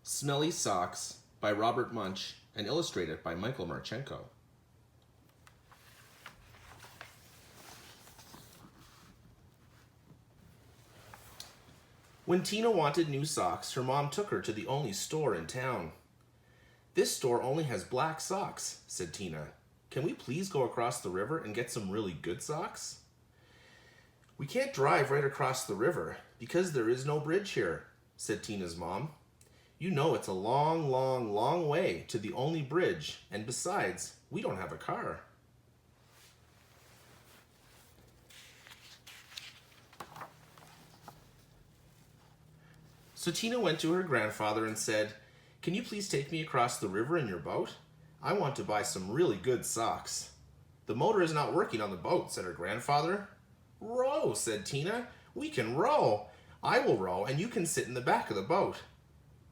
Smelly Socks by Robert Munsch and illustrated by Michael Marchenko. When Tina wanted new socks, her mom took her to the only store in town. "This store only has black socks," said Tina. "Can we please go across the river and get some really good socks?" "We can't drive right across the river because there is no bridge here," said Tina's mom. "You know it's a long, long, long way to the only bridge, and besides, we don't have a car." So Tina went to her grandfather and said, "Can you please take me across the river in your boat? I want to buy some really good socks." "The motor is not working on the boat," said her grandfather. "Row," said Tina. "We can row. I will row and you can sit in the back of the boat."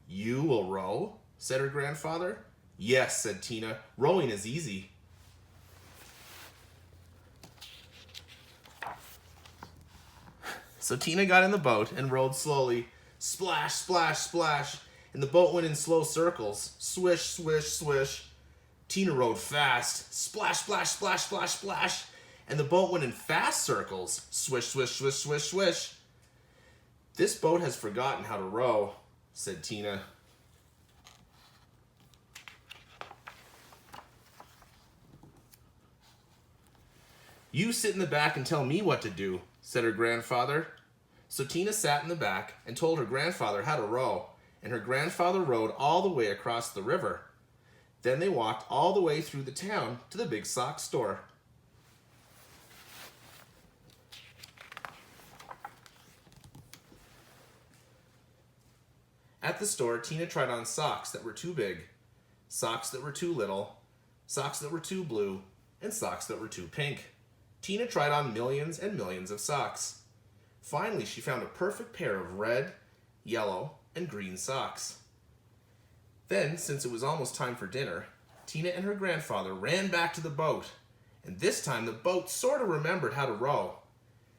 "You will row?" said her grandfather. "Yes," said Tina. "Rowing is easy." So Tina got in the boat and rowed slowly. Splash, splash, splash, and the boat went in slow circles. Swish, swish, swish. Tina rowed fast. Splash, splash, splash, splash, splash, and the boat went in fast circles. Swish, swish, swish, swish, swish. "This boat has forgotten how to row," said Tina. "You sit in the back and tell me what to do," said her grandfather. So Tina sat in the back and told her grandfather how to row, and her grandfather rowed all the way across the river. Then they walked all the way through the town to the big sock store. At the store, Tina tried on socks that were too big, socks that were too little, socks that were too blue, and socks that were too pink. Tina tried on millions and millions of socks. Finally, she found a perfect pair of red, yellow, and green socks. Then, since it was almost time for dinner, Tina and her grandfather ran back to the boat, and this time the boat sort of remembered how to row.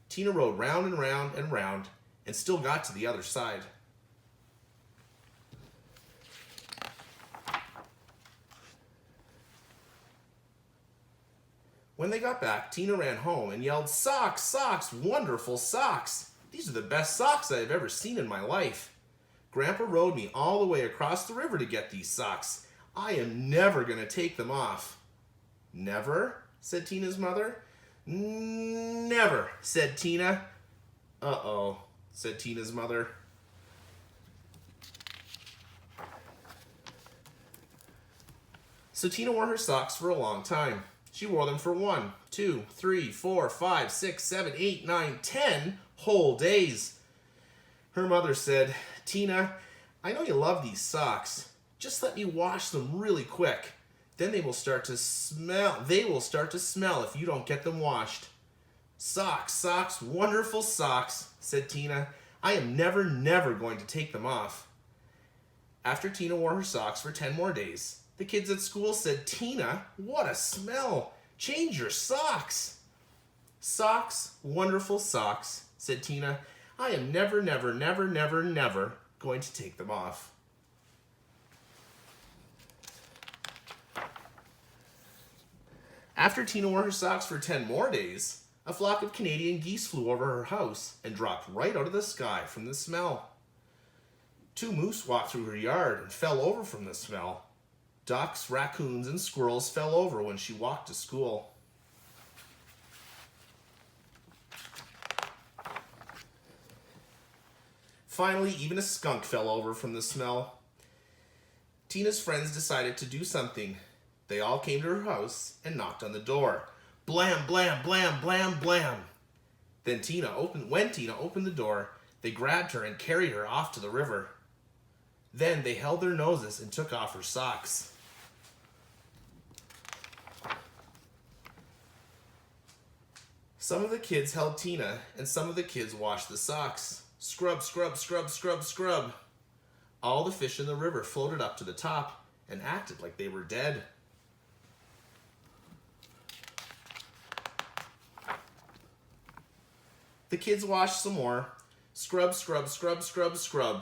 Tina rowed round and round and round, and still got to the other side. When they got back, Tina ran home and yelled, "Socks, socks, wonderful socks! These are the best socks I have ever seen in my life. Grandpa rowed me all the way across the river to get these socks. I am never going to take them off." "Never?" said Tina's mother. "Never," said Tina. "Uh-oh," said Tina's mother. So Tina wore her socks for a long time. She wore them for 1, 2, 3, 4, 5, 6, 7, 8, 9, 10 whole days. Her mother said, "Tina, I know you love these socks. Just let me wash them really quick. Then they will start to smell. They will start to smell if you don't get them washed." "Socks, socks, wonderful socks," said Tina. "I am never, never going to take them off." After Tina wore her socks for 10 more days, the kids at school said, "Tina, what a smell! Change your socks." "Socks, wonderful socks," said Tina. "I am never, never, never, never, never going to take them off." After Tina wore her socks for 10 more days, a flock of Canadian geese flew over her house and dropped right out of the sky from the smell. 2 moose walked through her yard and fell over from the smell. Ducks, raccoons, and squirrels fell over when she walked to school. Finally, even a skunk fell over from the smell. Tina's friends decided to do something. They all came to her house and knocked on the door. Blam, blam, blam, blam, blam. When Tina opened the door, they grabbed her and carried her off to the river. Then they held their noses and took off her socks. Some of the kids held Tina, and some of the kids washed the socks. Scrub, scrub, scrub, scrub, scrub. All the fish in the river floated up to the top and acted like they were dead. The kids washed some more. Scrub, scrub, scrub, scrub, scrub.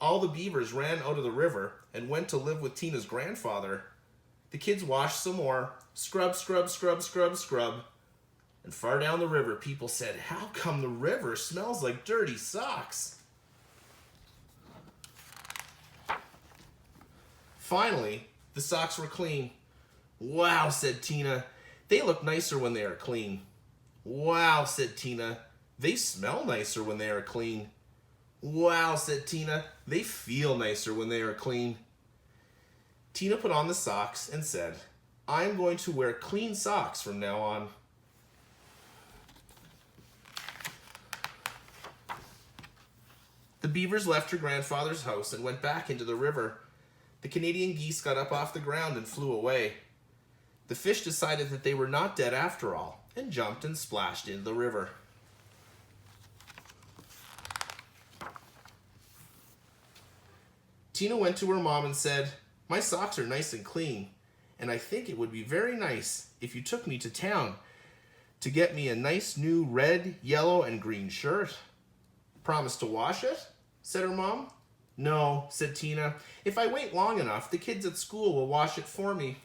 All the beavers ran out of the river and went to live with Tina's grandfather. The kids washed some more, scrub, scrub, scrub, scrub, scrub. And far down the river, people said, "How come the river smells like dirty socks?" Finally, the socks were clean. "Wow," said Tina. "They look nicer when they are clean." "Wow," said Tina. "They smell nicer when they are clean." "Wow," said Tina. "They feel nicer when they are clean." Tina put on the socks and said, "I'm going to wear clean socks from now on." The beavers left her grandfather's house and went back into the river. The Canadian geese got up off the ground and flew away. The fish decided that they were not dead after all and jumped and splashed into the river. Tina went to her mom and said, "My socks are nice and clean, and I think it would be very nice if you took me to town to get me a nice new red, yellow, and green shirt." "Promise to wash it?" said her mom. "No," said Tina. "If I wait long enough, the kids at school will wash it for me."